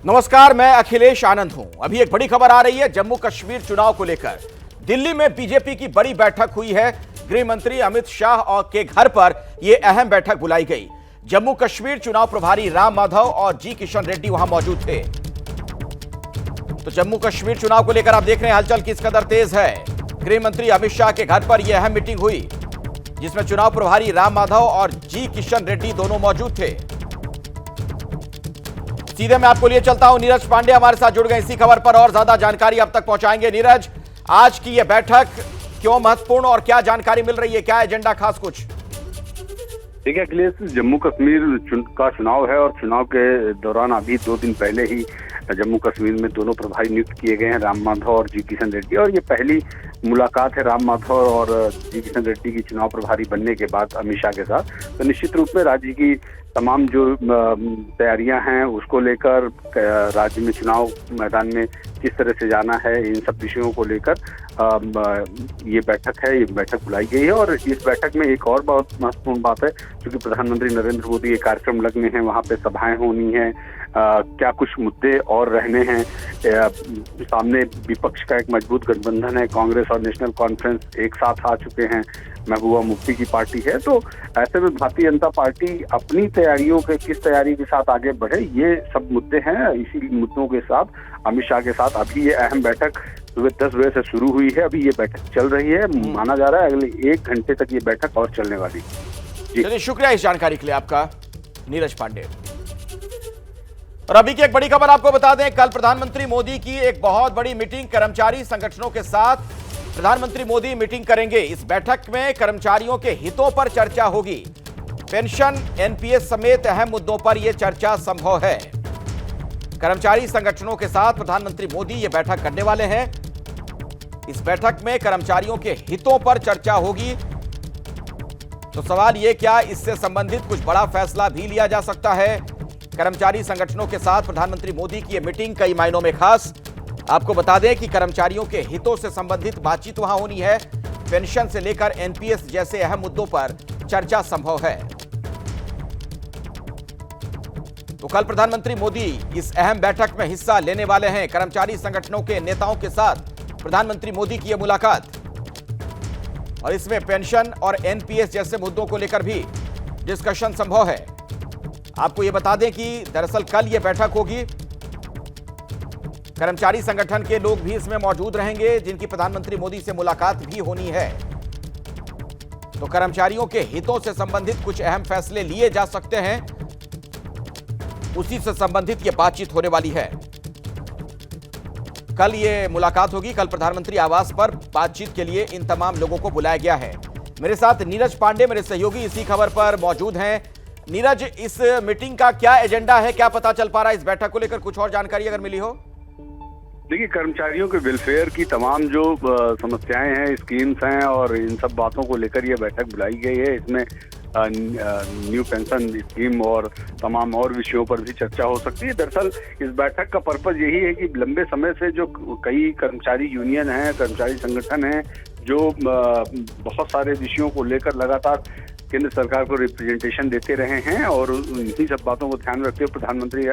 नमस्कार, मैं अखिलेश आनंद हूं। अभी एक बड़ी खबर आ रही है जम्मू कश्मीर चुनाव को लेकर। दिल्ली में बीजेपी की बड़ी बैठक हुई है। गृह मंत्री अमित शाह और के घर पर यह अहम बैठक बुलाई गई। जम्मू कश्मीर चुनाव प्रभारी राम माधव और जी किशन रेड्डी वहां मौजूद थे। तो जम्मू कश्मीर चुनाव को लेकर आप देख रहे हैं हलचल किस कदर तेज है। गृह मंत्री अमित शाह के घर पर यह अहम मीटिंग हुई जिसमें चुनाव प्रभारी राम माधव और जी किशन रेड्डी दोनों मौजूद थे। सीधे मैं आपको लिए चलता हूं, नीरज पांडे हमारे साथ जुड़ गए इसी खबर पर और ज्यादा जानकारी अब तक पहुंचाएंगे। नीरज, आज की यह बैठक क्यों महत्वपूर्ण और क्या जानकारी मिल रही है, क्या एजेंडा खास कुछ? देखिए अखिलेश, जम्मू कश्मीर का चुनाव है और चुनाव के दौरान अभी 2 दिन पहले ही जम्मू कश्मीर में दोनों प्रभारी नियुक्त किए गए हैं, राम माधव और जी किशन रेड्डी। और ये पहली मुलाकात है राम माधव और जी किशन रेड्डी की चुनाव प्रभारी बनने के बाद अमित शाह के साथ। तो निश्चित रूप में राज्य की तमाम जो तैयारियां हैं उसको लेकर, राज्य में चुनाव मैदान में किस तरह से जाना है, इन सब विषयों को लेकर ये बैठक है, ये बैठक बुलाई गई है। और इस बैठक में एक और बहुत महत्वपूर्ण बात है, क्योंकि प्रधानमंत्री नरेंद्र मोदी ये कार्यक्रम लगने हैं, वहाँ पे सभाएं होनी हैं, क्या कुछ मुद्दे और रहने हैं। सामने विपक्ष का एक मजबूत गठबंधन है, कांग्रेस और नेशनल कॉन्फ्रेंस एक साथ आ चुके हैं, महबूबा मुफ्ती की पार्टी है। तो ऐसे में भारतीय जनता पार्टी अपनी तैयारियों के किस तैयारी के साथ आगे बढ़े, ये सब मुद्दे हैं। इसी मुद्दों के साथ अमित शाह के साथ अभी ये अहम बैठक सुबह 10 बजे से शुरू हुई है। अभी ये बैठक चल रही है, माना जा रहा है अगले 1 घंटे तक ये बैठक और चलने वाली। चलिए, शुक्रिया इस जानकारी के लिए आपका, नीरज पांडे। और अभी की एक बड़ी खबर आपको बता दें, कल प्रधानमंत्री मोदी की एक बहुत बड़ी मीटिंग कर्मचारी संगठनों के साथ प्रधानमंत्री मोदी मीटिंग करेंगे। इस बैठक में कर्मचारियों के हितों पर चर्चा होगी। पेंशन, एनपीएस समेत अहम मुद्दों पर यह चर्चा संभव है। कर्मचारी संगठनों के साथ प्रधानमंत्री मोदी ये बैठक करने वाले हैं। इस बैठक में कर्मचारियों के हितों पर चर्चा होगी। तो सवाल ये, क्या इससे संबंधित कुछ बड़ा फैसला भी लिया जा सकता है? कर्मचारी संगठनों के साथ प्रधानमंत्री मोदी की यह मीटिंग कई मायनों में खास। आपको बता दें कि कर्मचारियों के हितों से संबंधित बातचीत वहां होनी है। पेंशन से लेकर एनपीएस जैसे अहम मुद्दों पर चर्चा संभव है। तो कल प्रधानमंत्री मोदी इस अहम बैठक में हिस्सा लेने वाले हैं। कर्मचारी संगठनों के नेताओं के साथ प्रधानमंत्री मोदी की यह मुलाकात, और इसमें पेंशन और एनपीएस जैसे मुद्दों को लेकर भी डिस्कशन संभव है। आपको यह बता दें कि दरअसल कल यह बैठक होगी, कर्मचारी संगठन के लोग भी इसमें मौजूद रहेंगे जिनकी प्रधानमंत्री मोदी से मुलाकात भी होनी है। तो कर्मचारियों के हितों से संबंधित कुछ अहम फैसले लिए जा सकते हैं, उसी से संबंधित यह बातचीत होने वाली है। कल यह मुलाकात होगी, कल प्रधानमंत्री आवास पर बातचीत के लिए इन तमाम लोगों को बुलाया गया है। मेरे साथ नीरज पांडे, मेरे सहयोगी, इसी खबर पर मौजूद हैं। नीरज, इस मीटिंग का क्या एजेंडा है, क्या पता चल पा रहा है इस बैठक को लेकर? कुछ और जानकारी अगर मिली हो। देखिए, कर्मचारियों के वेलफेयर की तमाम जो समस्याएं हैं, स्कीम्स हैं, और इन सब बातों को लेकर ये बैठक बुलाई गई है। इसमें न्यू पेंशन स्कीम और तमाम और विषयों पर भी चर्चा हो सकती है। दरअसल इस बैठक का पर्पज यही है कि लंबे समय से जो कई कर्मचारी यूनियन हैं, कर्मचारी संगठन हैं, जो बहुत सारे विषयों को लेकर लगातार केंद्र सरकार को रिप्रेजेंटेशन देते रहे हैं, और इन्हीं सब बातों को ध्यान रखते हुए प्रधानमंत्री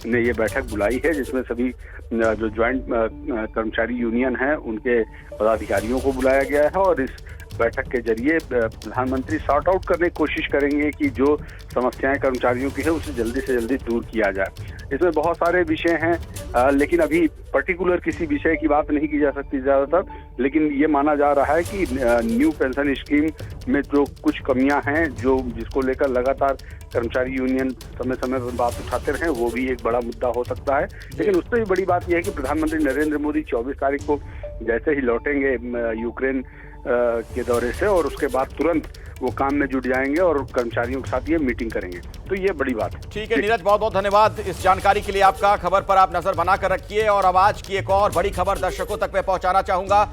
ने ये बैठक बुलाई है, जिसमें सभी जो ज्वाइंट कर्मचारी यूनियन हैं उनके पदाधिकारियों को बुलाया गया है। और इस बैठक के जरिए प्रधानमंत्री सॉर्ट आउट करने की कोशिश करेंगे कि जो समस्याएं कर्मचारियों की है उसे जल्दी से जल्दी दूर किया जाए। इसमें बहुत सारे विषय हैं, लेकिन अभी पर्टिकुलर किसी विषय की बात नहीं की जा सकती ज़्यादातर। लेकिन ये माना जा रहा है कि न्यू पेंशन स्कीम में जो कुछ कमियां हैं, जिसको लेकर लगातार कर्मचारी यूनियन समय समय पर बात उठाते रहे, वो भी एक बड़ा मुद्दा हो सकता है। लेकिन उससे भी बड़ी बात यह है कि प्रधानमंत्री नरेंद्र मोदी 24 तारीख को जैसे ही लौटेंगे यूक्रेन के दौरे से, और उसके बाद तुरंत वो काम में जुट जाएंगे और कर्मचारियों के साथ ये मीटिंग करेंगे। तो ये बड़ी बात है। ठीक है नीरज, बहुत बहुत धन्यवाद इस जानकारी के लिए आपका। खबर पर आप नजर बनाकर रखिए। और अब आज की एक और बड़ी खबर दर्शकों तक मैं पहुंचाना चाहूंगा।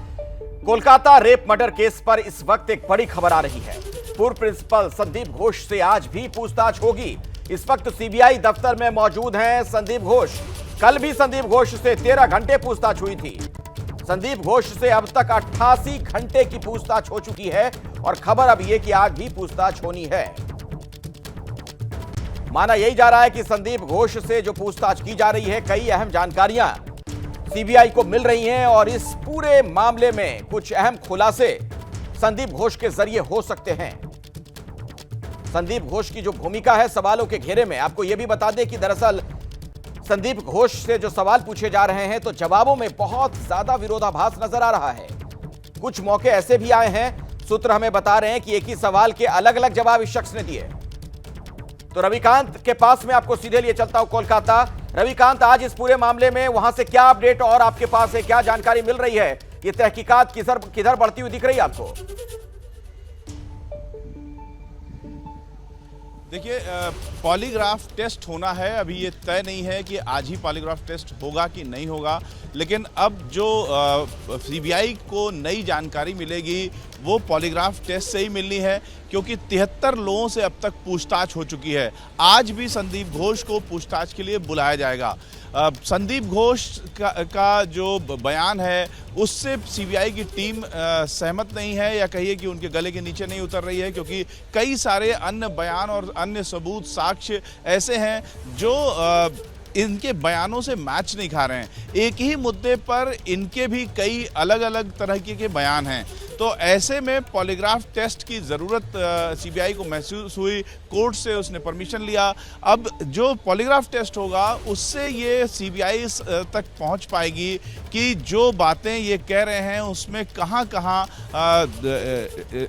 कोलकाता रेप मर्डर केस पर इस वक्त एक बड़ी खबर आ रही है। पूर्व प्रिंसिपल संदीप घोष से आज भी पूछताछ होगी। इस वक्त सीबीआई दफ्तर में मौजूद हैं संदीप घोष। कल भी संदीप घोष से 13 घंटे पूछताछ हुई थी। संदीप घोष से अब तक 88 घंटे की पूछताछ हो चुकी है और खबर अब यह कि आज भी पूछताछ होनी है। माना यही जा रहा है कि संदीप घोष से जो पूछताछ की जा रही है, कई अहम जानकारियां सीबीआई को मिल रही हैं और इस पूरे मामले में कुछ अहम खुलासे संदीप घोष के जरिए हो सकते हैं। संदीप घोष की जो भूमिका है सवालों के घेरे में, आपको यह भी बता दें कि दरअसल संदीप घोष से जो सवाल पूछे जा रहे हैं तो जवाबों में बहुत ज्यादा विरोधाभास नजर आ रहा है। कुछ मौके ऐसे भी आए हैं, सूत्र हमें बता रहे हैं कि एक ही सवाल के अलग अलग जवाब इस शख्स ने दिए। तो रविकांत के पास में आपको सीधे लिए चलता हूं कोलकाता। रविकांत, आज इस पूरे मामले में वहां से क्या अपडेट और आपके पास है, क्या जानकारी मिल रही है? ये तहकीकात किधर बढ़ती हुई दिख रही है आपको? देखिए, पॉलीग्राफ टेस्ट होना है। अभी ये तय नहीं है कि आज ही पॉलीग्राफ टेस्ट होगा कि नहीं होगा, लेकिन अब जो सीबीआई को नई जानकारी मिलेगी वो पॉलीग्राफ टेस्ट से ही मिलनी है, क्योंकि 73 लोगों से अब तक पूछताछ हो चुकी है। आज भी संदीप घोष को पूछताछ के लिए बुलाया जाएगा। संदीप घोष का जो बयान है उससे सीबीआई की टीम सहमत नहीं है, या कहिए कि उनके गले के नीचे नहीं उतर रही है, क्योंकि कई सारे अन्य बयान और अन्य सबूत साक्ष्य ऐसे हैं जो इनके बयानों से मैच नहीं खा रहे हैं। एक ही मुद्दे पर इनके भी कई अलग अलग तरह के बयान हैं। तो ऐसे में पॉलीग्राफ टेस्ट की ज़रूरत सीबीआई को महसूस हुई, कोर्ट से उसने परमिशन लिया। अब जो पॉलीग्राफ टेस्ट होगा उससे ये सीबीआई तक पहुंच पाएगी कि जो बातें ये कह रहे हैं उसमें कहाँ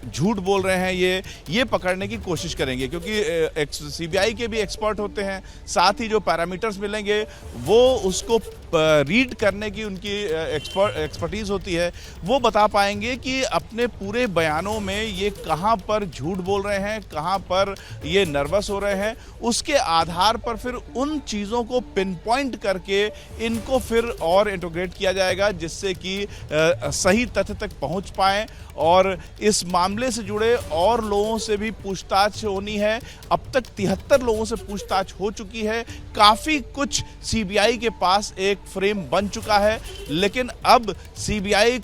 झूठ बोल रहे हैं, ये पकड़ने की कोशिश करेंगे, क्योंकि सीबीआई के भी एक्सपर्ट होते हैं। साथ ही जो पैरामीटर्स मिलेंगे वो उसको रीड करने की उनकी एक्सपर्टीज़ होती है, वो बता पाएंगे कि अपने पूरे बयानों में ये कहाँ पर झूठ बोल रहे हैं, कहाँ पर ये नर्वस हो रहे हैं। उसके आधार पर फिर उन चीज़ों को पिन पॉइंट करके इनको फिर और इंटीग्रेट किया जाएगा, जिससे कि सही तथ्य तक पहुँच पाएँ और इस मामले से जुड़े और लोगों से भी पूछताछ होनी है। अब तक 73 लोगों से पूछताछ हो चुकी है। काफ़ी कुछ सीबीआई के पास एक फ्रेम बन चुका है, लेकिन अब सीबीआई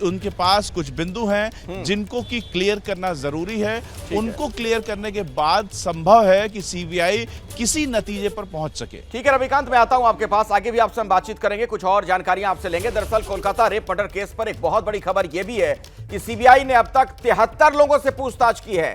उनके पास कुछ बिंदु हैं जिनको कि क्लियर करना जरूरी है। उनको क्लियर करने के बाद संभव है कि सीबीआई किसी नतीजे पर पहुंच सके। ठीक है रविकांत, मैं आता हूं आपके पास, आगे भी आपसे हम बातचीत करेंगे, कुछ और जानकारियां आपसे लेंगे। दरअसल कोलकाता रेप मर्डर केस पर एक बहुत बड़ी खबर यह भी है कि सीबीआई ने अब तक 73 लोगों से पूछताछ की है।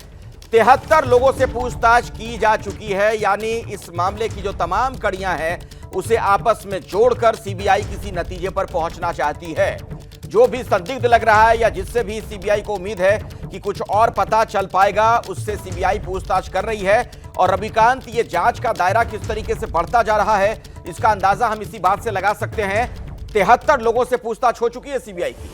73 लोगों से पूछताछ की जा चुकी है, यानी इस मामले की जो तमाम कड़ियां हैं उसे आपस में जोड़कर सीबीआई किसी नतीजे पर पहुंचना चाहती है। जो भी संदिग्ध लग रहा है या जिससे भी सीबीआई को उम्मीद है कि कुछ और पता चल पाएगा, उससे सीबीआई पूछताछ कर रही है। और रविकांत, ये जांच का दायरा किस तरीके से बढ़ता जा रहा है, इसका अंदाजा हम इसी बात से लगा सकते हैं। 73 लोगों से पूछताछ हो चुकी है सीबीआई की।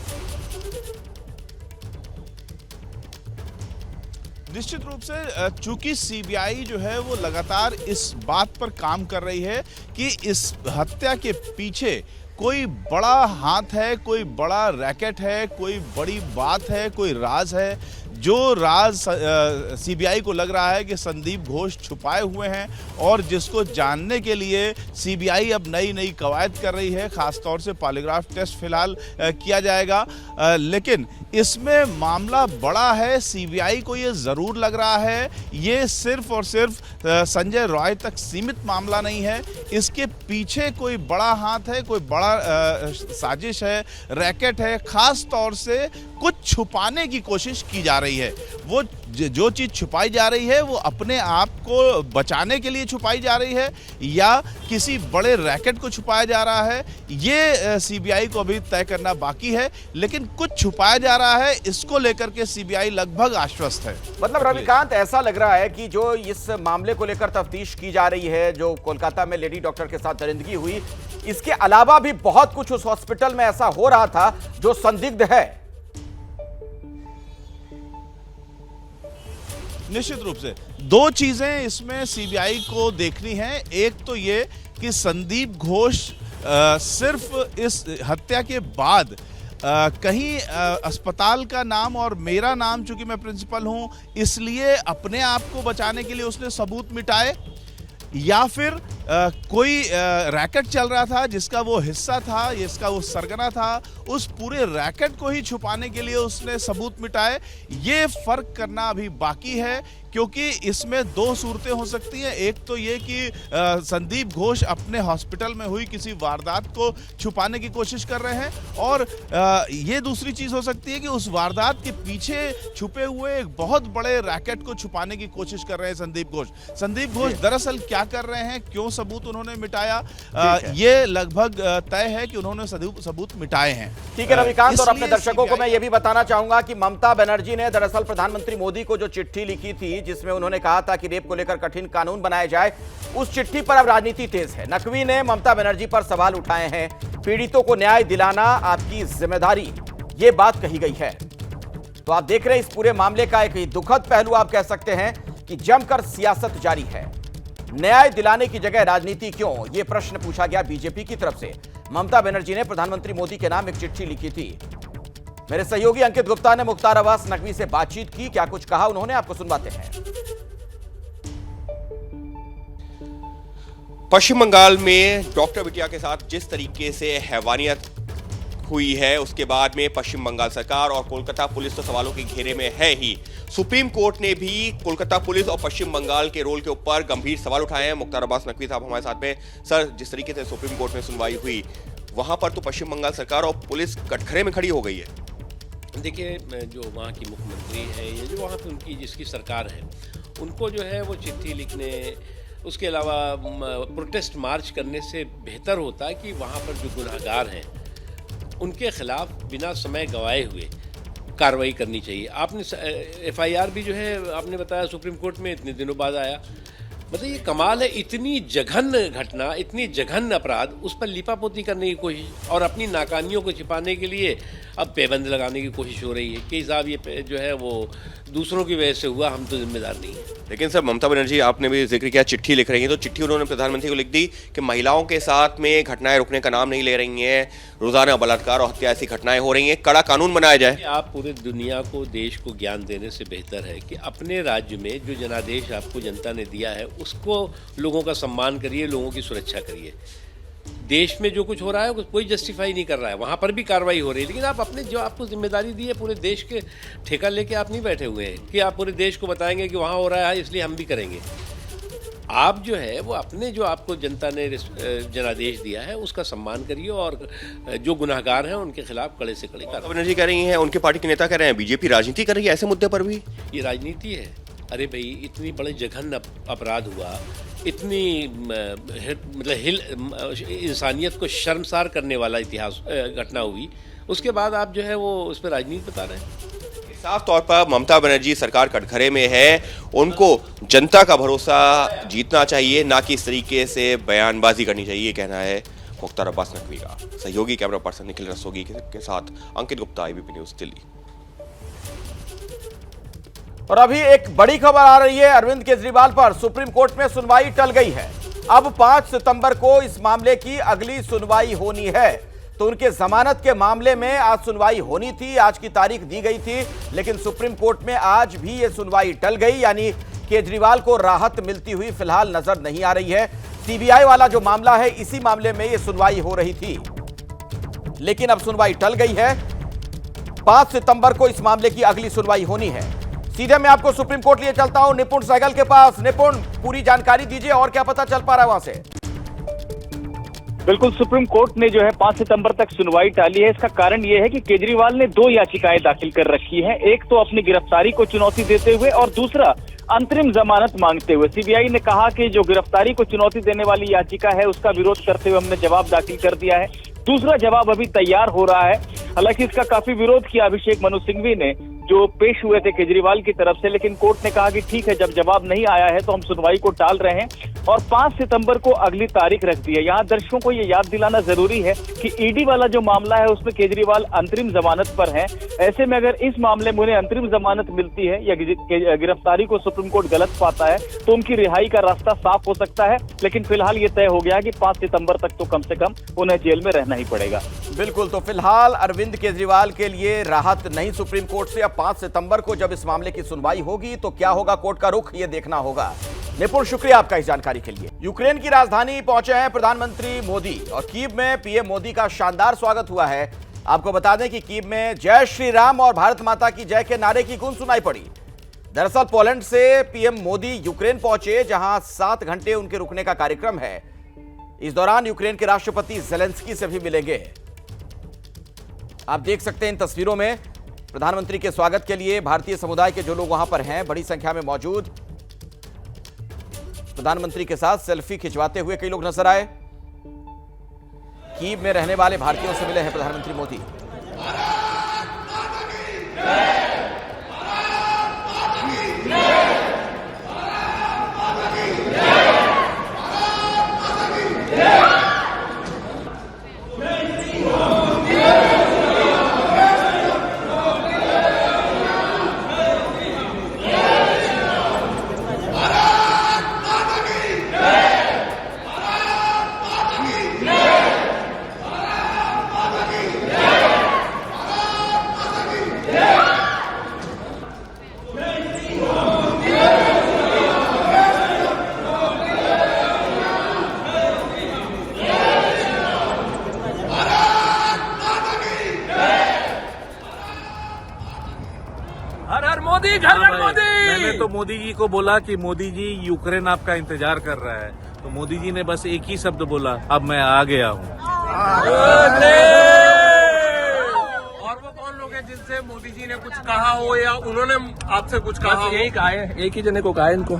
निश्चित रूप से चूंकि सीबीआई जो है वो लगातार इस बात पर काम कर रही है कि इस हत्या के पीछे कोई बड़ा हाथ है, कोई बड़ा रैकेट है, कोई बड़ी बात है, कोई राज है। जो राज सीबीआई को लग रहा है कि संदीप घोष छुपाए हुए हैं और जिसको जानने के लिए सीबीआई अब नई कवायद कर रही है, खासतौर से पॉलीग्राफ टेस्ट फिलहाल किया जाएगा। लेकिन इसमें मामला बड़ा है। सीबीआई को ये ज़रूर लग रहा है ये सिर्फ और सिर्फ संजय रॉय तक सीमित मामला नहीं है, इसके पीछे कोई बड़ा हाथ है, कोई बड़ा साजिश है, रैकेट है। खास तौर से कुछ छुपाने की कोशिश की जा रही है। वो जो चीज़ छुपाई जा रही है वो अपने आप को बचाने के लिए छुपाई जा रही है या किसी बड़े रैकेट को छुपाया जा रहा है, ये सीबीआई को अभी तय करना बाकी है। लेकिन कुछ छुपाया जा रहा है, इसको लेकर के सीबीआई लगभग आश्वस्त है। मतलब रविकांत, ऐसा लग रहा है कि जो इस मामले को लेकर तफ्तीश की जा रही है, जो कोलकाता में लेडी डॉक्टर के साथ दरिंदगी हुई, इसके अलावा भी बहुत कुछ उस हॉस्पिटल में ऐसा हो रहा था जो संदिग्ध है। निश्चित रूप से दो चीजें इसमें सीबीआई को देखनी है। एक तो ये कि संदीप घोष सिर्फ इस हत्या के बाद कहीं अस्पताल का नाम और मेरा नाम, चूंकि मैं प्रिंसिपल हूं इसलिए अपने आप को बचाने के लिए उसने सबूत मिटाए, या फिर कोई रैकेट चल रहा था जिसका वो हिस्सा था, जिसका वो सरगना था, उस पूरे रैकेट को ही छुपाने के लिए उसने सबूत मिटाए। ये फर्क करना अभी बाकी है, क्योंकि इसमें दो सूरतें हो सकती हैं। एक तो ये कि संदीप घोष अपने हॉस्पिटल में हुई किसी वारदात को छुपाने की कोशिश कर रहे हैं, और ये दूसरी चीज हो सकती है कि उस वारदात के पीछे छुपे हुए एक बहुत बड़े रैकेट को छुपाने की कोशिश कर रहे हैं संदीप घोष। संदीप घोष दरअसल क्या कर रहे हैं, क्यों सबूत उन्होंने मिटाया, ये लगभग तय है कि उन्होंने सबूत मिटाए हैं। ठीक है रविकांत, और अपने दर्शकों को मैं ये भी बताना चाहूंगा कि ममता बनर्जी ने दरअसल प्रधानमंत्री मोदी को जो चिट्ठी लिखी थी जिसमें उन्होंने कहा था कि रेप को लेकर कठिन कानून बनाया जाए, उस चिट्ठी पर अब राजनीति तेज है। नकवी ने ममता बनर्जी पर सवाल उठाए हैं, पीड़ितों को न्याय दिलाना आपकी जिम्मेदारी, ये बात कही गई है। तो आप देख रहे हैं इस पूरे मामले का एक दुखद पहलू आप कह सकते हैं कि जमकर सियासत जारी है। न्याय दिलाने की जगह राजनीति क्यों, यह प्रश्न पूछा गया बीजेपी की तरफ से। ममता बनर्जी ने प्रधानमंत्री मोदी के नाम एक चिट्ठी लिखी थी। मेरे सहयोगी अंकित गुप्ता ने मुख्तार अब्बास नकवी से बातचीत की, क्या कुछ कहा उन्होंने, आपको सुनवाते हैं। पश्चिम बंगाल में डॉक्टर बिटिया के साथ जिस तरीके से हैवानियत हुई है, उसके बाद में पश्चिम बंगाल सरकार और कोलकाता पुलिस तो सवालों के घेरे में है ही। सुप्रीम कोर्ट ने भी कोलकाता पुलिस और पश्चिम बंगाल के रोल के ऊपर गंभीर सवाल उठाए हैं। मुख्तार अब्बास नकवी साहब हमारे साथ में। सर, जिस तरीके से सुप्रीम कोर्ट में सुनवाई हुई, वहां पर तो पश्चिम बंगाल सरकार और पुलिस कटघरे में खड़ी हो गई है। देखिए, जो वहाँ की मुख्यमंत्री है या जो वहाँ पे उनकी जिसकी सरकार है, उनको जो है वो चिट्ठी लिखने, उसके अलावा प्रोटेस्ट मार्च करने से बेहतर होता है कि वहाँ पर जो गुनहगार हैं उनके खिलाफ बिना समय गंवाए हुए कार्रवाई करनी चाहिए। आपने FIR भी जो है आपने बताया सुप्रीम कोर्ट में इतने दिनों बाद आया। मतलब ये कमाल है, इतनी जघन्य घटना, इतनी जघन्य अपराध, उस पर लिपापोती करने की कोशिश और अपनी नाकामियों को छिपाने के लिए अब पैबंद लगाने की कोशिश हो रही है कि साहब ये जो है वो दूसरों की वजह से हुआ, हम तो जिम्मेदार नहीं हैं। लेकिन सर, ममता बनर्जी आपने भी जिक्र किया चिट्ठी लिख रही हैं, तो चिट्ठी उन्होंने प्रधानमंत्री को लिख दी कि महिलाओं के साथ में घटनाएं रुकने का नाम नहीं ले रही हैं, रोजाना बलात्कार और हत्या ऐसी घटनाएं हो रही हैं, कड़ा कानून बनाया जाए। आप पूरे दुनिया को, देश को ज्ञान देने से बेहतर है कि अपने राज्य में जो जनादेश आपको जनता ने दिया है उसको लोगों का सम्मान करिए, लोगों की सुरक्षा करिए। देश में जो कुछ हो रहा है कोई जस्टिफाई नहीं कर रहा है, वहाँ पर भी कार्रवाई हो रही है, लेकिन आप अपने जो आपको जिम्मेदारी दी है पूरे देश के ठेका लेके आप नहीं बैठे हुए हैं कि आप पूरे देश को बताएंगे कि वहाँ हो रहा है इसलिए हम भी करेंगे। आप जो है वो अपने जो आपको जनता ने जनादेश दिया है उसका सम्मान करिए और जो गुनाहगार हैं उनके खिलाफ कड़े से कड़े कार्रवाई। बनर्जी कह रही हैं, उनके पार्टी के नेता कह रहे हैं बीजेपी राजनीति कर रही है ऐसे मुद्दे पर भी। ये राजनीति है। अरे भाई, इतनी बड़े जघन्य अपराध हुआ, इतनी मतलब इंसानियत को शर्मसार करने वाला इतिहास घटना हुई, उसके बाद आप जो है वो उस पर राजनीति बता रहे हैं। साफ तौर पर ममता बनर्जी सरकार कटघरे में है, उनको जनता का भरोसा जीतना चाहिए, ना कि इस तरीके से बयानबाजी करनी चाहिए, कहना है मुख्तार अब्बास नकवी का। सहयोगी कैमरा पर्सन निखिल रस्तोगी के साथ अंकित गुप्ता, ABP न्यूज़, दिल्ली। और अभी एक बड़ी खबर आ रही है, अरविंद केजरीवाल पर सुप्रीम कोर्ट में सुनवाई टल गई है। अब 5 सितंबर को इस मामले की अगली सुनवाई होनी है। तो उनके जमानत के मामले में आज सुनवाई होनी थी, आज की तारीख दी गई थी, लेकिन सुप्रीम कोर्ट में आज भी ये सुनवाई टल गई, यानी केजरीवाल को राहत मिलती हुई फिलहाल नजर नहीं आ रही है। CBI वाला जो मामला है, इसी मामले में ये सुनवाई हो रही थी, लेकिन अब सुनवाई टल गई है। 5 सितंबर को इस मामले की अगली सुनवाई होनी है। सीधे मैं आपको सुप्रीम कोर्ट लिए चलता हूं निपुण सहगल के पास। निपुण, पूरी जानकारी दीजिए और क्या पता चल पा रहा है वहां से। बिल्कुल, सुप्रीम कोर्ट ने जो है 5 सितंबर तक सुनवाई टाली है। इसका कारण यह है कि केजरीवाल ने 2 याचिकाएं दाखिल कर रखी हैं, एक तो अपनी गिरफ्तारी को चुनौती देते हुए और दूसरा अंतरिम जमानत मांगते हुए। CBI ने कहा कि जो गिरफ्तारी को चुनौती देने वाली याचिका है उसका विरोध करते हुए हमने जवाब दाखिल कर दिया है, दूसरा जवाब अभी तैयार हो रहा है। हालांकि इसका काफी विरोध किया अभिषेक मनु सिंघवी ने, जो पेश हुए थे केजरीवाल की तरफ से, लेकिन कोर्ट ने कहा कि ठीक है, जब जवाब नहीं आया है तो हम सुनवाई को टाल रहे हैं और 5 सितंबर को अगली तारीख रख दी है। यहाँ दर्शकों को ये याद दिलाना जरूरी है कि ED वाला जो मामला है उसमें केजरीवाल अंतरिम जमानत पर हैं। ऐसे में अगर इस मामले में उन्हें अंतरिम जमानत मिलती है या गिरफ्तारी को सुप्रीम कोर्ट गलत पाता है तो उनकी रिहाई का रास्ता साफ हो सकता है। लेकिन फिलहाल ये तय हो गया कि 5 सितंबर तक तो कम से कम उन्हें जेल में रहना ही पड़ेगा। बिल्कुल, तो फिलहाल अरविंद केजरीवाल के लिए राहत नहीं सुप्रीम कोर्ट से, अब 5 सितंबर को जब इस मामले की सुनवाई होगी तो क्या होगा कोर्ट का रुख, ये देखना होगा। निपुण, शुक्रिया आपका इस जानकारी के लिए। यूक्रेन की राजधानी पहुंचे हैं प्रधानमंत्री मोदी और कीव में पीएम मोदी का शानदार स्वागत हुआ है। आपको बता दें कि कीव में जय श्री राम और भारत माता की जय के नारे की गूंज सुनाई पड़ी। दरअसल पोलैंड से पीएम मोदी यूक्रेन पहुंचे, जहां 7 घंटे उनके रुकने का कार्यक्रम है। इस दौरान यूक्रेन के राष्ट्रपति ज़ेलेंस्की से भी मिलेंगे। आप देख सकते हैं इन तस्वीरों में प्रधानमंत्री के स्वागत के लिए भारतीय समुदाय के जो लोग वहां पर हैं बड़ी संख्या में मौजूद। प्रधानमंत्री के साथ सेल्फी खिंचवाते हुए कई लोग नजर आए। कीव में रहने वाले भारतीयों से मिले हैं प्रधानमंत्री मोदी। हर हर मोदी, घर घर मोदी। मैंने तो मोदी जी को बोला कि मोदी जी यूक्रेन आपका इंतजार कर रहा है, तो मोदी जी ने बस एक ही शब्द बोला, अब मैं आ गया हूँ। और वो कौन लोग हैं जिनसे मोदी जी ने कुछ कहा हो या उन्होंने आपसे कुछ कहा हो? यही कहा है, एक ही जने को कहा है इनको।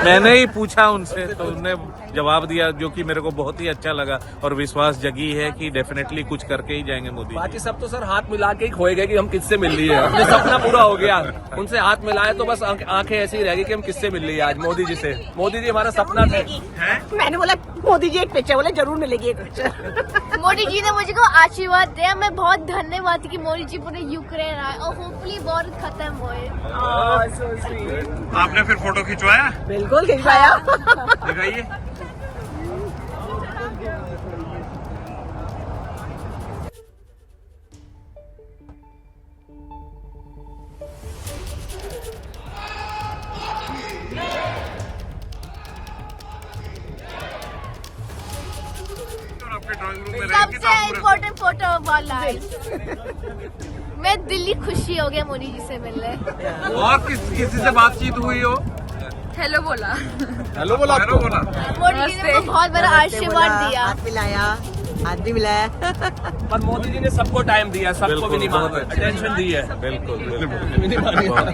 मैंने ही पूछा उनसे तो उन्होंने जवाब दिया, जो कि मेरे को बहुत ही अच्छा लगा और विश्वास जगी है कि डेफिनेटली कुछ करके ही जाएंगे मोदी। बाकी सब तो सर हाथ मिला के ही खोए गए कि हम किससे मिल रही है। अपने सपना पूरा हो गया, उनसे हाथ मिलाए तो बस आंखें ऐसी रहेगी कि हम किससे मिल रही है आज मोदी जी से। मोदी जी हमारा सपना थे। मैंने बोला मोदी जी एक पिक्चर, बोले जरूर मिलेगी एक पिक्चर। मोदी जी ने मुझको आशीर्वाद दिया, मैं बहुत धन्यवाद कि मोदी जी पूरे यूक्रेन आए और होपफुली वॉर खत्म होए। आपने फिर फोटो खिंचवाया? बिल्कुल खिंचवाया। दिखाइए। सबसे इम्पोर्टेंट फोटो वाला है। मैं दिल्ली खुशी हो गया मोदी जी से मिलने। और किसी से बातचीत हुई हो? हेलो बोला। हेलो बोला आपको? मोदी जी ने मुझको बहुत बड़ा आशीर्वाद दिया। हाथ मिलाया, हाथ भी मिलाया। पर मोदी जी ने सबको टाइम दिया, सबको मिनिमम अटेंशन दी है। बिल्कुल।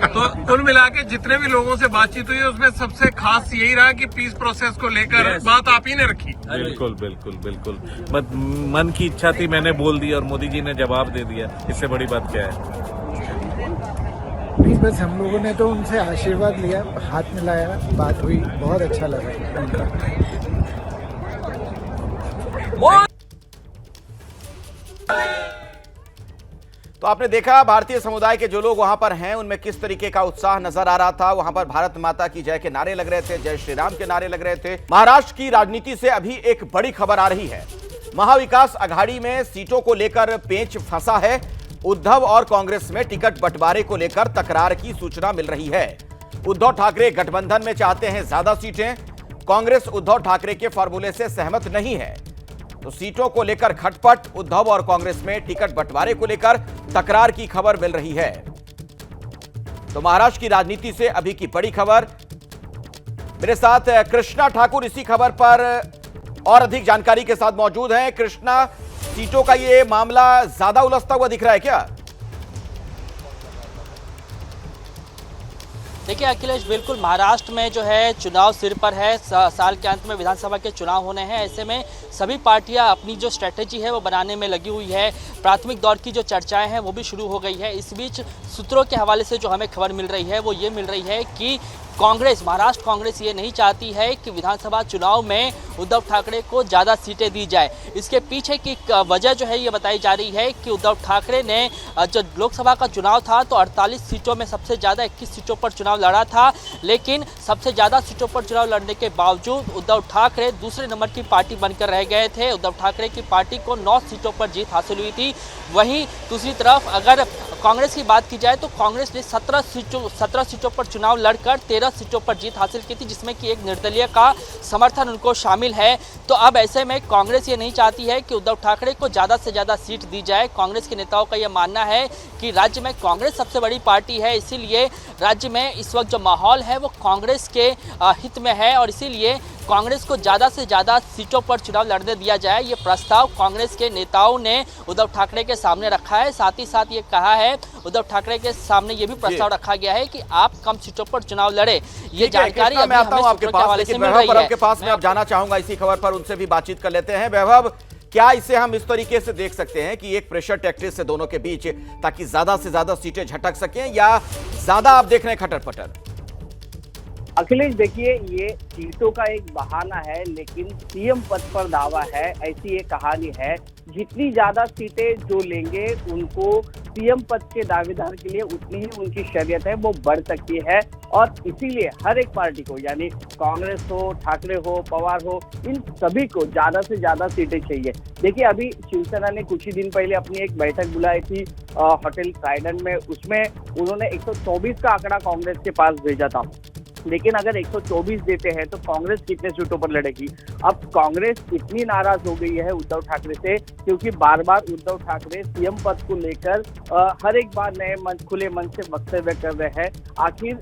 तो कुल मिला के जितने भी लोगों से बातचीत हुई उसमें सबसे खास यही रहा कि पीस प्रोसेस को लेकर बात आप ही ने रखी। बिल्कुल बिल्कुल बिल्कुल। मन की इच्छा थी, मैंने बोल दी और मोदी जी ने जवाब दे दिया। इससे बड़ी बात क्या है? नहीं, बस हम लोगों ने तो उनसे आशीर्वाद लिया, हाथ मिलाया, बात हुई, बहुत अच्छा लगा उनका। तो आपने देखा भारतीय समुदाय के जो लोग वहां पर हैं उनमें किस तरीके का उत्साह नजर आ रहा था। वहां पर भारत माता की जय के नारे लग रहे थे, जय श्री राम के नारे लग रहे थे। महाराष्ट्र की राजनीति से अभी एक बड़ी खबर आ रही है। महाविकास अघाड़ी में सीटों को लेकर पेंच फंसा है। उद्धव और कांग्रेस में टिकट बंटवारे को लेकर तकरार की सूचना मिल रही है। उद्धव ठाकरे गठबंधन में चाहते हैं ज्यादा सीटें, कांग्रेस उद्धव ठाकरे के फॉर्मूले से सहमत नहीं है। तो सीटों को लेकर खटपट, उद्धव और कांग्रेस में टिकट बंटवारे को लेकर तकरार की खबर मिल रही है। तो महाराष्ट्र की राजनीति से अभी की बड़ी खबर। मेरे साथ कृष्णा ठाकुर इसी खबर पर और अधिक जानकारी के साथ मौजूद हैं। कृष्णा, सीटों का ये मामला ज्यादा उलझता हुआ दिख रहा है क्या? देखिए अखिलेश, बिल्कुल महाराष्ट्र में जो है चुनाव सिर पर है। साल के अंत में विधानसभा के चुनाव होने हैं। ऐसे में सभी पार्टियां अपनी जो स्ट्रेटेजी है वो बनाने में लगी हुई है। प्राथमिक दौर की जो चर्चाएं हैं वो भी शुरू हो गई है। इस बीच सूत्रों के हवाले से जो हमें खबर मिल रही है वो ये मिल रही है कि कांग्रेस, महाराष्ट्र कांग्रेस ये नहीं चाहती है कि विधानसभा चुनाव में उद्धव ठाकरे को ज़्यादा सीटें दी जाए। इसके पीछे की वजह जो है ये बताई जा रही है कि उद्धव ठाकरे ने जब लोकसभा का चुनाव था तो 48 सीटों में सबसे ज़्यादा 21 सीटों पर चुनाव लड़ा था, लेकिन सबसे ज़्यादा सीटों पर चुनाव लड़ने के बावजूद उद्धव ठाकरे दूसरे नंबर की पार्टी बनकर रह गए थे। उद्धव ठाकरे की पार्टी को 9 सीटों पर जीत हासिल हुई थी। वहीं दूसरी तरफ अगर कांग्रेस की बात की जाए तो कांग्रेस ने 17 सीटों पर चुनाव लड़कर 13 सीटों पर जीत हासिल की थी, जिसमें कि एक निर्दलीय का समर्थन उनको शामिल है। तो अब ऐसे में कांग्रेस ये नहीं चाहती है कि उद्धव ठाकरे को ज़्यादा से ज़्यादा सीट दी जाए। कांग्रेस के नेताओं का यह मानना है कि राज्य में कांग्रेस सबसे बड़ी पार्टी है, इसीलिए राज्य में इस वक्त जो माहौल है वो कांग्रेस के हित में है और इसीलिए कांग्रेस को ज़्यादा से ज़्यादा सीटों पर चुनाव लड़ने दिया जाए। ये प्रस्ताव कांग्रेस के नेताओं ने उद्धव ठाकरे के सामने रखा है। साथ ही साथ ये कहा है उद्धव ठाकरे के सामने ये भी प्रस्ताव रखा गया है कि आप कम सीटों पर चुनाव लड़े। ये जानकारी मैं आता हूं आपके पास, लेकिन वैभव आपके पास मैं अब जाना चाहूंगा इसी खबर पर, उनसे भी बातचीत कर लेते हैं। वैभव, क्या इसे हम इस तरीके से देख सकते हैं कि एक प्रेशर टैक्टिस से दोनों के बीच, ताकि ज्यादा से ज्यादा सीटें झटक सकें, या ज्यादा आप देख रहे हैं खटर पटर? अखिलेश, देखिए, ये सीटों का एक बहाना है, लेकिन सीएम पद पर दावा है, ऐसी ये कहानी है। जितनी ज्यादा सीटें जो लेंगे उनको सीएम पद के दावेदार के लिए उतनी ही उनकी शरीयत है वो बढ़ सकती है। और इसीलिए हर एक पार्टी को, यानी कांग्रेस हो, ठाकरे हो, पवार हो, इन सभी को ज्यादा से ज्यादा सीटें चाहिए। देखिए, अभी शिवसेना ने कुछ ही दिन पहले अपनी एक बैठक बुलाई थी होटल ट्राइडेंट में। उसमें उन्होंने 124 का आंकड़ा कांग्रेस के पास भेजा था, लेकिन अगर 124 देते हैं तो कांग्रेस कितने सीटों पर लड़ेगी? अब कांग्रेस इतनी नाराज हो गई है उद्धव ठाकरे से, क्योंकि बार बार उद्धव ठाकरे सीएम पद को लेकर हर एक बार नए मन, खुले मन से वक्तव्य कर रहे हैं। आखिर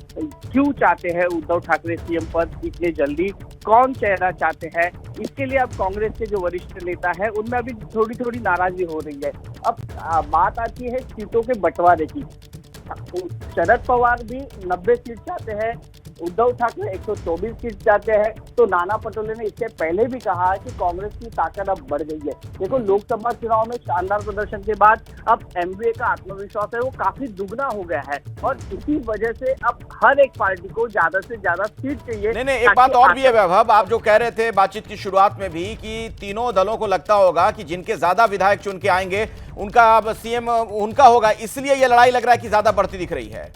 क्यों चाहते हैं उद्धव ठाकरे सीएम पद इतने जल्दी? कौन चेहरा चाहते हैं? इसके लिए अब कांग्रेस के जो वरिष्ठ नेता है उनमें अभी थोड़ी थोड़ी नाराजगी हो रही है। अब बात आती है सीटों के बंटवारे की। शरद पवार भी 90 सीट चाहते हैं, उद्धव ठाकरे 124 सीट चाहते हैं। तो नाना पटोले ने इससे पहले भी कहा कि कांग्रेस की ताकत अब बढ़ गई है। देखो, लोकसभा चुनाव में शानदार प्रदर्शन के बाद अब एमवीए का आत्मविश्वास है वो काफी दुगना हो गया है, और इसी वजह से अब हर एक पार्टी को ज्यादा से ज्यादा सीट चाहिए। नहीं, एक बात और भी है वैभव, आप जो कह रहे थे बातचीत की शुरुआत में भी कि तीनों दलों को लगता होगा कि जिनके ज्यादा विधायक चुन के आएंगे उनका अब सीएम उनका होगा, इसलिए यह लड़ाई लग रहा है कि ज्यादा बढ़ती दिख रही है।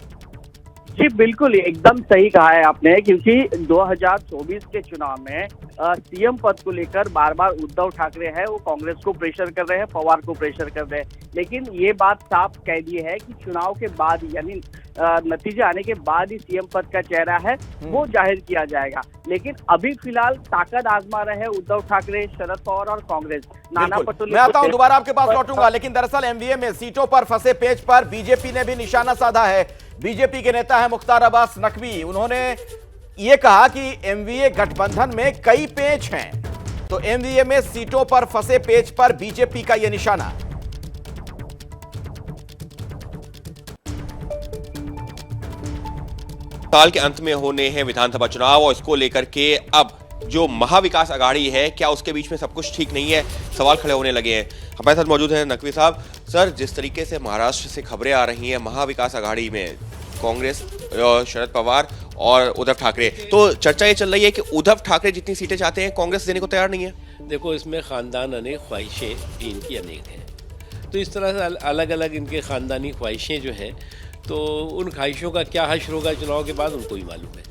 जी बिल्कुल, एकदम सही कहा है आपने, क्योंकि 2024 के चुनाव में सीएम पद को लेकर बार बार उद्धव ठाकरे है वो कांग्रेस को प्रेशर कर रहे हैं, पवार को प्रेशर कर रहे हैं। लेकिन ये बात साफ कह दी है कि चुनाव के बाद, यानी नतीजे आने के बाद ही सीएम पद का चेहरा है वो जाहिर किया जाएगा। लेकिन अभी फिलहाल ताकत आजमा रहे हैं उद्धव ठाकरे, शरद पवार और कांग्रेस। नाना पटोले, मैं आता हूं, दोबारा आपके पास लौटूंगा, लेकिन दरअसल एमवीए में सीटों पर फंसे पेच पर बीजेपी ने भी निशाना साधा है। बीजेपी के नेता है मुख्तार अब्बास नकवी, उन्होंने ये कहा कि एमवीए गठबंधन में कई पेच हैं, तो एमवीए में सीटों पर फंसे पेच पर बीजेपी का यह निशाना। साल के अंत में होने हैं विधानसभा चुनाव और इसको लेकर के अब जो महाविकास अघाड़ी है, क्या उसके बीच में सब कुछ ठीक नहीं है? सवाल खड़े होने लगे हैं। हमारे साथ मौजूद हैं नकवी साहब। सर, जिस तरीके से महाराष्ट्र से खबरें आ रही हैं महाविकास अघाड़ी में कांग्रेस, शरद पवार और उद्धव ठाकरे, तो चर्चा ये चल रही है कि उद्धव ठाकरे जितनी सीटें चाहते हैं कांग्रेस देने को तैयार नहीं है। देखो, इसमें खानदान अनेक ख्वाहिशें भी इनकी अनेक हैं, तो इस तरह से अलग अलग इनके खानदानी ख्वाहिशें जो हैं, तो उन ख्वाहिशों का क्या हश्र होगा चुनाव के बाद उनको ही मालूम है।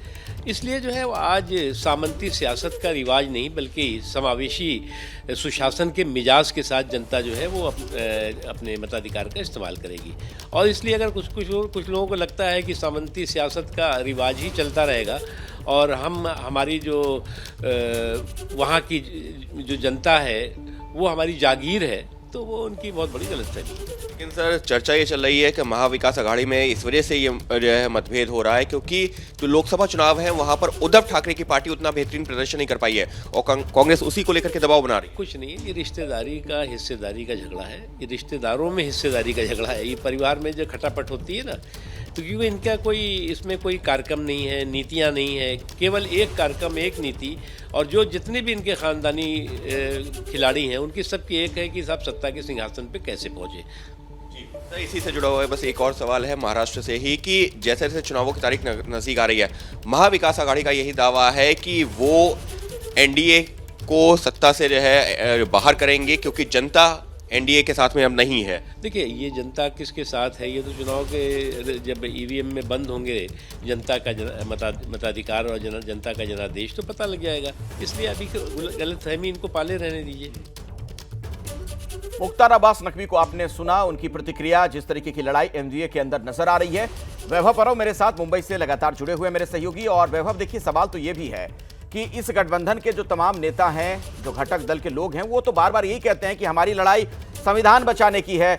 इसलिए जो है वो आज सामंती सियासत का रिवाज नहीं, बल्कि समावेशी सुशासन के मिजाज के साथ जनता जो है वो अपने मताधिकार का इस्तेमाल करेगी। और इसलिए अगर कुछ लोगों को लगता है कि सामंती सियासत का रिवाज ही चलता रहेगा और हमारी जो वहाँ की जो जनता है वो हमारी जागीर है, तो वो उनकी बहुत बड़ी गलतफहमी है। लेकिन सर, चर्चा ये चल रही है कि महाविकास अघाड़ी में इस वजह से ये जो है मतभेद हो रहा है क्योंकि जो लोकसभा चुनाव है वहां पर उद्धव ठाकरे की पार्टी उतना बेहतरीन प्रदर्शन नहीं कर पाई है और कांग्रेस उसी को लेकर के दबाव बना रही है। कुछ नहीं, ये रिश्तेदारी का हिस्सेदारी का झगड़ा है, ये रिश्तेदारों में हिस्सेदारी का झगड़ा है। ये परिवार में जो खटापट होती है ना, तो क्योंकि इनका इसमें कोई कार्यक्रम नहीं है, नीतियाँ नहीं है, केवल एक कार्यक्रम एक नीति। और जो जितने भी इनके खानदानी खिलाड़ी हैं उनकी सबकी एक है कि साहब सत्ता के सिंहासन पे कैसे पहुँचे। सर, इसी से जुड़ा हुआ है बस एक और सवाल है महाराष्ट्र से ही कि जैसे जैसे चुनावों की तारीख नजदीक आ रही है, महाविकास आघाड़ी का यही दावा है कि वो एनडीए को सत्ता से जो है बाहर करेंगे क्योंकि जनता एनडीए के साथ में अब नहीं है। देखिए, ये जनता किसके साथ है, ये तो चुनाव के जब ईवीएम में बंद होंगे जनता का मताधिकार और जनता का जनादेश तो पता लग जाएगा। इसलिए अभी गलतफहमी इनको पाले रहने दीजिए। मुख्तार अब्बास नकवी को आपने सुना, उनकी प्रतिक्रिया, जिस तरीके की लड़ाई एनडीए के अंदर नजर आ रही है। वैभव परव मेरे साथ मुंबई से लगातार जुड़े हुए मेरे सहयोगी। और वैभव, देखिए, सवाल तो ये भी है कि इस गठबंधन के जो तमाम नेता हैं, जो घटक दल के लोग हैं, वो तो बार बार यही कहते हैं कि हमारी लड़ाई संविधान बचाने की है,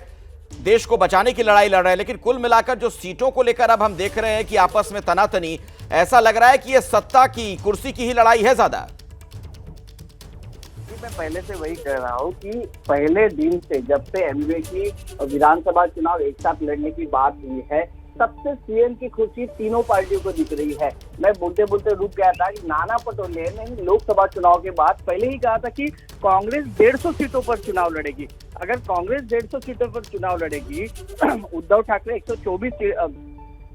देश को बचाने की लड़ाई लड़ रहे हैं। लेकिन कुल मिलाकर जो सीटों को लेकर अब हम देख रहे हैं कि आपस में तनातनी, ऐसा लग रहा है कि ये सत्ता की, कुर्सी की ही लड़ाई है ज्यादा। मैं पहले से वही कह रहा हूँ कि पहले दिन से, जब से एमवे की विधानसभा चुनाव एक साथ लड़ने की बात हुई है, सबसे सीएम की खुशी तीनों पार्टियों को दिख रही है। मैं बोलते बोलते रुक गया था कि नाना पटोले ने लोकसभा चुनाव के बाद पहले ही कहा था कि कांग्रेस 150 सीटों पर चुनाव लड़ेगी। अगर कांग्रेस 150 सीटों पर चुनाव लड़ेगी, उद्धव ठाकरे 124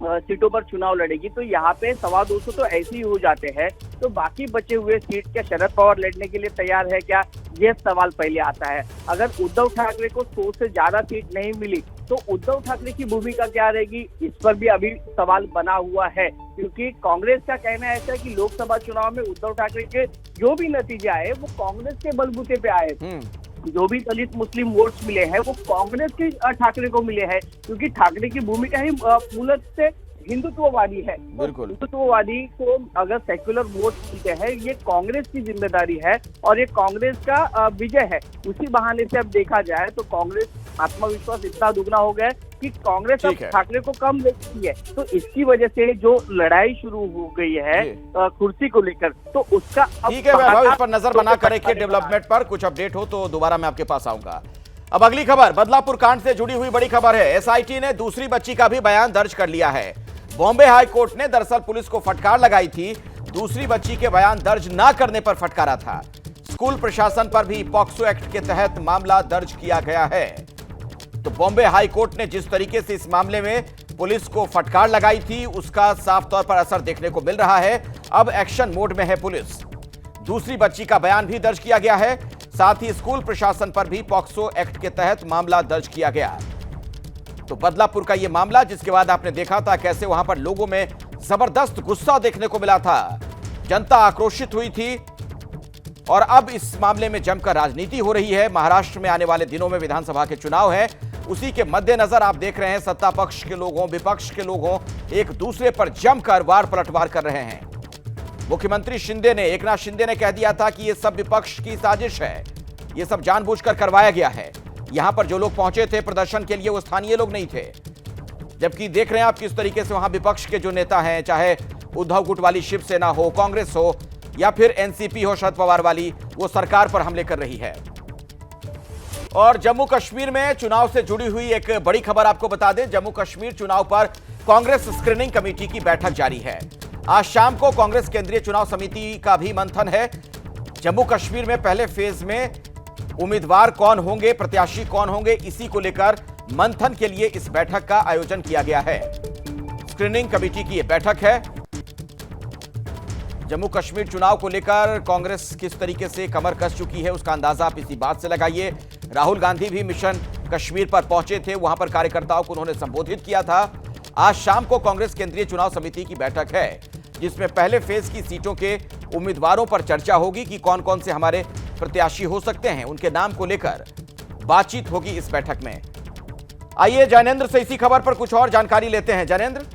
सीटों पर चुनाव लड़ेगी, तो यहाँ पे 225 तो ऐसे ही हो जाते हैं। तो बाकी बचे हुए सीट क्या शरद पवार लड़ने के लिए तैयार है क्या, ये सवाल पहले आता है। अगर उद्धव ठाकरे को 100 से ज्यादा सीट नहीं मिली तो उद्धव ठाकरे की भूमिका क्या रहेगी, इस पर भी अभी सवाल बना हुआ है। क्योंकि कांग्रेस का कहना ऐसा है कि लोकसभा चुनाव में उद्धव ठाकरे के जो भी नतीजे आए वो कांग्रेस के बलबूते पे आए। जो भी दलित मुस्लिम वोट्स मिले हैं वो कांग्रेस के ठाकरे को मिले हैं, क्योंकि ठाकरे की भूमिका ही मूलत से हिंदुत्ववादी है। हिंदुत्ववादी को अगर सेक्युलर वोट मिलते हैं, ये कांग्रेस की जिम्मेदारी है और ये कांग्रेस का विजय है। उसी बहाने से अब देखा जाए तो कांग्रेस आत्मविश्वास इतना दुगना हो गया है कि कांग्रेस अब ठाकरे को कम देखती है। तो इसकी वजह से जो लड़ाई शुरू हो गई है कुर्सी को लेकर, तो उसका ठीक है वैभव, इस पर नजर बना करेंगे डेवलपमेंट पर। कुछ अपडेट हो तो दोबारा मैं आपके पास आऊंगा। अब अगली खबर बदलापुर कांड से जुड़ी हुई बड़ी खबर है। एसआईटी ने दूसरी बच्ची का भी बयान दर्ज कर लिया है। बॉम्बे हाई कोर्ट ने दरअसल पुलिस को फटकार लगाई थी, दूसरी बच्ची के बयान दर्ज न करने पर फटकारा था। स्कूल प्रशासन पर भी पॉक्सो एक्ट के तहत मामला दर्ज किया गया है। तो बॉम्बे हाई कोर्ट ने जिस तरीके से इस मामले में पुलिस को फटकार लगाई थी, उसका साफ तौर पर असर देखने को मिल रहा है। अब एक्शन मोड में है पुलिस। दूसरी बच्ची का बयान भी दर्ज किया गया है, साथ ही स्कूल प्रशासन पर भी पॉक्सो एक्ट के तहत मामला दर्ज किया गया। तो बदलापुर का यह मामला, जिसके बाद आपने देखा था कैसे वहां पर लोगों में जबरदस्त गुस्सा देखने को मिला था, जनता आक्रोशित हुई थी। और अब इस मामले में जमकर राजनीति हो रही है। महाराष्ट्र में आने वाले दिनों में विधानसभा के चुनाव है, उसी के मद्देनजर आप देख रहे हैं सत्ता पक्ष के लोगों, विपक्ष के लोगों एक दूसरे पर जमकर वार पलटवार कर रहे हैं। मुख्यमंत्री एकनाथ शिंदे ने कह दिया था कि यह सब विपक्ष की साजिश है, यह सब जानबूझकर करवाया गया है। यहां पर जो लोग पहुंचे थे प्रदर्शन के लिए वो स्थानीय लोग नहीं थे। जबकि देख रहे हैं आप किस तरीके से वहां विपक्ष के जो नेता हैं, चाहे उद्धव गुट वाली शिवसेना हो, कांग्रेस हो या फिर एनसीपी हो शरद पवार वाली, वो सरकार पर हमले कर रही है। और जम्मू कश्मीर में चुनाव से जुड़ी हुई एक बड़ी खबर आपको बता दें। जम्मू कश्मीर चुनाव पर कांग्रेस स्क्रीनिंग कमेटी की बैठक जारी है। आज शाम को कांग्रेस केंद्रीय चुनाव समिति का भी मंथन है। जम्मू कश्मीर में पहले फेज में उम्मीदवार कौन होंगे, प्रत्याशी कौन होंगे, इसी को लेकर मंथन के लिए इस बैठक का आयोजन किया गया है। स्क्रीनिंग कमेटी की यह बैठक है। जम्मू कश्मीर चुनाव को लेकर कांग्रेस किस तरीके से कमर कस चुकी है, उसका अंदाजा आप इसी बात से लगाइए। राहुल गांधी भी मिशन कश्मीर पर पहुंचे थे, वहां पर कार्यकर्ताओं को उन्होंने संबोधित किया था। आज शाम को कांग्रेस केंद्रीय चुनाव समिति की बैठक है, जिसमें पहले फेज की सीटों के उम्मीदवारों पर चर्चा होगी कि कौन कौन से हमारे प्रत्याशी हो सकते हैं, उनके नाम को लेकर बातचीत होगी इस बैठक में। आइए जैनेंद्र से इसी खबर पर कुछ और जानकारी लेते हैं। जैनेंद्र।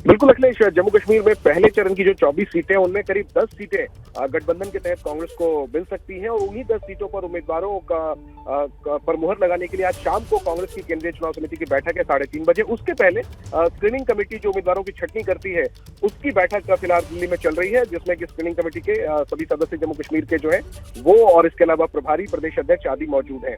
बिल्कुल अखिलेश, जम्मू कश्मीर में पहले चरण की जो 24 सीटें, उनमें करीब 10 सीटें गठबंधन के तहत कांग्रेस को मिल सकती हैं और उन्हीं 10 सीटों पर उम्मीदवारों पर मुहर लगाने के लिए आज शाम को कांग्रेस की केंद्रीय चुनाव समिति की बैठक है 3:30 बजे। उसके पहले स्क्रीनिंग कमेटी जो उम्मीदवारों की छटनी करती है, उसकी बैठक फिलहाल दिल्ली में चल रही है, जिसमें कि स्क्रीनिंग कमेटी के सभी सदस्य जम्मू कश्मीर के जो है वो और इसके अलावा प्रभारी प्रदेश अध्यक्ष आदि मौजूद हैं।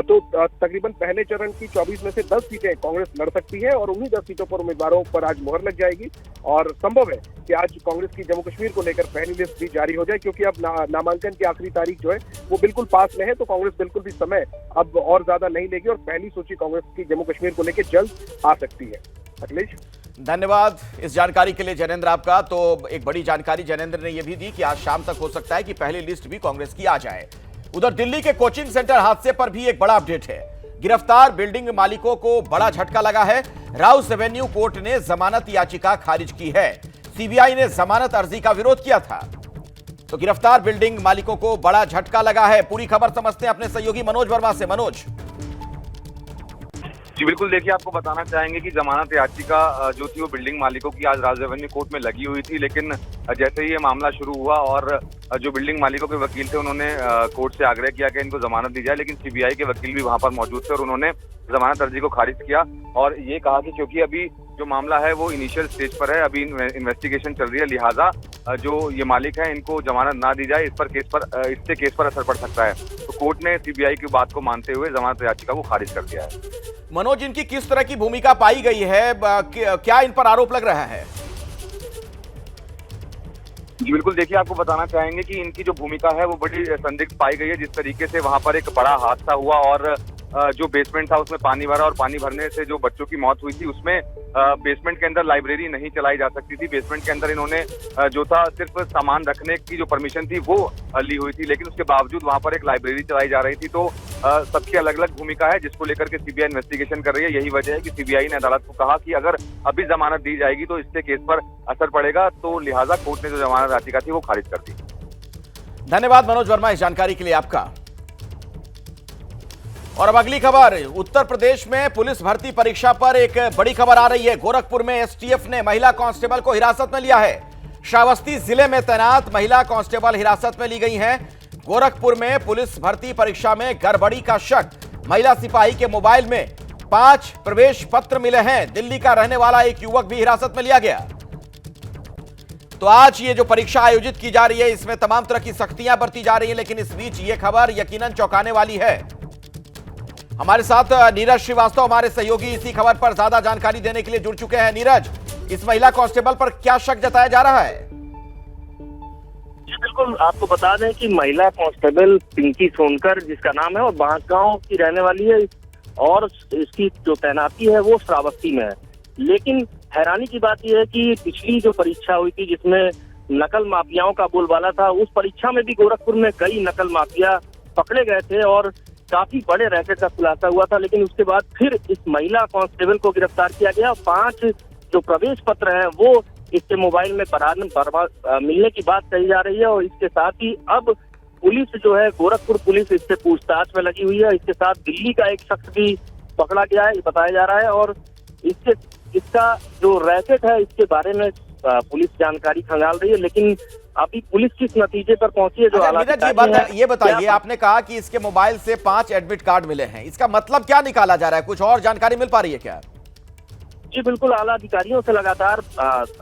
तो तकरीबन पहले चरण की 24 में से 10 सीटें कांग्रेस लड़ सकती है और उन्हीं 10 सीटों पर उम्मीदवारों पर आज मुहर लग जाएगी। और संभव है कि आज कांग्रेस की जम्मू कश्मीर को लेकर पहली लिस्ट भी जारी हो जाए, क्योंकि अब नामांकन की आखिरी तारीख जो है वो बिल्कुल पास में है। तो कांग्रेस बिल्कुल भी समय अब और ज्यादा नहीं लेगी और पहली सूची कांग्रेस की जम्मू कश्मीर को लेकर जल्द आ सकती है। अखिलेश, धन्यवाद इस जानकारी के लिए जैनेंद्र आपका। तो एक बड़ी जानकारी जैनेंद्र ने यह भी दी कि आज शाम तक हो सकता है कि पहली लिस्ट भी कांग्रेस की आ जाए। उधर दिल्ली के कोचिंग सेंटर हादसे पर भी एक बड़ा अपडेट है। गिरफ्तार बिल्डिंग मालिकों को बड़ा झटका लगा है। राउस एवेन्यू कोर्ट ने जमानत याचिका खारिज की है। सीबीआई ने जमानत अर्जी का विरोध किया था। तो गिरफ्तार बिल्डिंग मालिकों को बड़ा झटका लगा है। पूरी खबर समझते हैं अपने सहयोगी मनोज वर्मा से। मनोज जी बिल्कुल, देखिए आपको बताना चाहेंगे कि जमानत याचिका जो थी वो बिल्डिंग मालिकों की आज राउस एवेन्यू कोर्ट में लगी हुई थी, लेकिन जैसे ही ये मामला शुरू हुआ और जो बिल्डिंग मालिकों के वकील थे उन्होंने कोर्ट से आग्रह किया कि इनको जमानत दी जाए, लेकिन सीबीआई के वकील भी वहां पर मौजूद थे और उन्होंने जमानत अर्जी को खारिज किया और ये कहा कि क्योंकि अभी जो मामला है वो इनिशियल स्टेज पर है, अभी इन्वेस्टिगेशन चल रही है, लिहाजा जो ये मालिक है इनको जमानत ना दी जाए, इससे केस पर असर पड़ सकता है। तो कोर्ट ने सीबीआई की बात को मानते हुए जमानत याचिका को खारिज कर दिया है। मनोज, इनकी किस तरह की भूमिका पाई गई है, क्या इन पर आरोप लग रहा है? जी बिल्कुल, देखिए आपको बताना चाहेंगे कि इनकी जो भूमिका है वो बड़ी संदिग्ध पाई गई है। जिस तरीके से वहां पर एक बड़ा हादसा हुआ और जो बेसमेंट था उसमें पानी भरा और पानी भरने से जो बच्चों की मौत हुई थी, उसमें बेसमेंट के अंदर लाइब्रेरी नहीं चलाई जा सकती थी। बेसमेंट के अंदर इन्होंने जो था सिर्फ सामान रखने की जो परमिशन थी वो ली हुई थी, लेकिन उसके बावजूद वहां पर एक लाइब्रेरी चलाई जा रही थी। तो सबकी अलग अलग भूमिका है जिसको लेकर के सीबीआई इन्वेस्टिगेशन कर रही है। यही वजह है कि सीबीआई ने अदालत को कहा कि अगर अभी जमानत दी जाएगी तो इससे केस पर असर पड़ेगा, तो लिहाजा कोर्ट ने जो जमानत याचिका थी वो खारिज कर दी। धन्यवाद मनोज वर्मा इस जानकारी के लिए आपका। और अब अगली खबर, उत्तर प्रदेश में पुलिस भर्ती परीक्षा पर एक बड़ी खबर आ रही है। गोरखपुर में एसटीएफ ने महिला कांस्टेबल को हिरासत में लिया है। श्रावस्ती जिले में तैनात महिला कांस्टेबल हिरासत में ली गई हैं। गोरखपुर में पुलिस भर्ती परीक्षा में गड़बड़ी का शक। महिला सिपाही के मोबाइल में 5 प्रवेश पत्र मिले हैं। दिल्ली का रहने वाला एक युवक भी हिरासत में लिया गया। तो आज ये जो परीक्षा आयोजित की जा रही है इसमें तमाम तरह की सख्तियां बरती जा रही हैं, लेकिन इस बीच ये खबर यकीनन चौंकाने वाली है। हमारे साथ नीरज श्रीवास्तव हमारे सहयोगी इसी खबर पर ज्यादा जानकारी देने के लिए जुड़ चुके हैं। नीरज, इस महिला कांस्टेबल पर क्या शक जताया जा रहा है? जी बिल्कुल, आपको बता दें कि महिला कांस्टेबल पिंकी सोनकर जिसका नाम है और बांसगांव की रहने वाली है और इसकी जो तैनाती है वो श्रावस्ती में है। लेकिन हैरानी की बात यह है कि पिछली जो परीक्षा हुई थी जिसमें नकल माफियाओं का बोलबाला था, उस परीक्षा में भी गोरखपुर में कई नकल माफिया पकड़े गए थे और काफी बड़े रैकेट का खुलासा हुआ था। लेकिन उसके बाद फिर इस महिला कांस्टेबल को गिरफ्तार किया गया। 5 जो प्रवेश पत्र हैं वो इसके मोबाइल में मिलने की बात कही जा रही है और इसके साथ ही अब पुलिस जो है गोरखपुर पुलिस इससे पूछताछ में लगी हुई है। इसके साथ दिल्ली का एक शख्स भी पकड़ा गया है बताया जा रहा है और इसका जो रैकेट है इसके बारे में पुलिस जानकारी खंगाल रही है। लेकिन अभी पुलिस किस नतीजे पर पहुंची है जो ये बताइए, आपने कहा कि इसके मोबाइल से 5 एडमिट कार्ड मिले हैं, इसका मतलब क्या निकाला जा रहा है? कुछ और जानकारी मिल पा रही है क्या? जी बिल्कुल, आला अधिकारियों से लगातार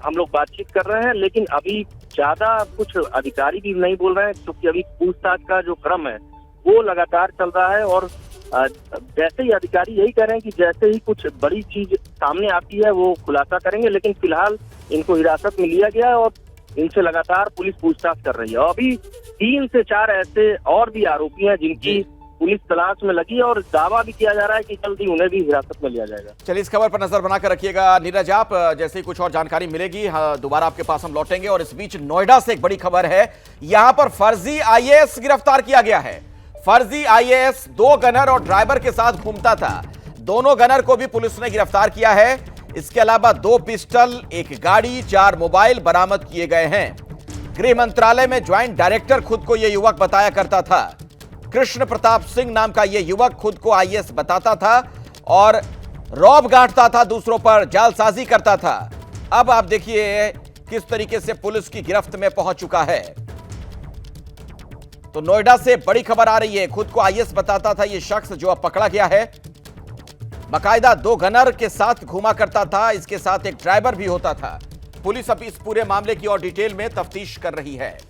हम लोग बातचीत कर रहे हैं, लेकिन अभी ज्यादा कुछ अधिकारी भी नहीं बोल रहे हैं क्योंकि अभी पूछताछ का जो क्रम है वो लगातार चल रहा है और जैसे ही अधिकारी यही कह रहे हैं कि जैसे ही कुछ बड़ी चीज सामने आती है वो खुलासा करेंगे। लेकिन फिलहाल इनको हिरासत में लिया गया और इनसे लगातार पुलिस पूछताछ कर रही है। अभी 3 से 4 ऐसे और भी आरोपी हैं जिनकी पुलिस तलाश में लगी है और दावा भी किया जा रहा है कि जल्दी उन्हें भी हिरासत में लिया जाएगा। चलिए, इस खबर पर नजर बनाकर रखिएगा नीरज आप। जैसे ही कुछ और जानकारी मिलेगी दोबारा आपके पास हम लौटेंगे। और इस बीच नोएडा से एक बड़ी खबर है, यहां पर फर्जी आईएएस गिरफ्तार किया गया है। फर्जी आईएएस 2 गनर और ड्राइवर के साथ घूमता था। दोनों गनर को भी पुलिस ने गिरफ्तार किया है। इसके अलावा 2 पिस्टल, 1 गाड़ी, 4 मोबाइल बरामद किए गए हैं। गृह मंत्रालय में ज्वाइंट डायरेक्टर खुद को यह युवक बताया करता था। कृष्ण प्रताप सिंह नाम का यह युवक खुद को आईएएस बताता था और रौब गांठता था, दूसरों पर जालसाजी करता था। अब आप देखिए किस तरीके से पुलिस की गिरफ्त में पहुंच चुका है। तो नोएडा से बड़ी खबर आ रही है, खुद को आईएएस बताता था यह शख्स जो अब पकड़ा गया है। बाकायदा 2 गनर के साथ घूमा करता था, इसके साथ एक ड्राइवर भी होता था। पुलिस अब इस पूरे मामले की और डिटेल में तफ्तीश कर रही है।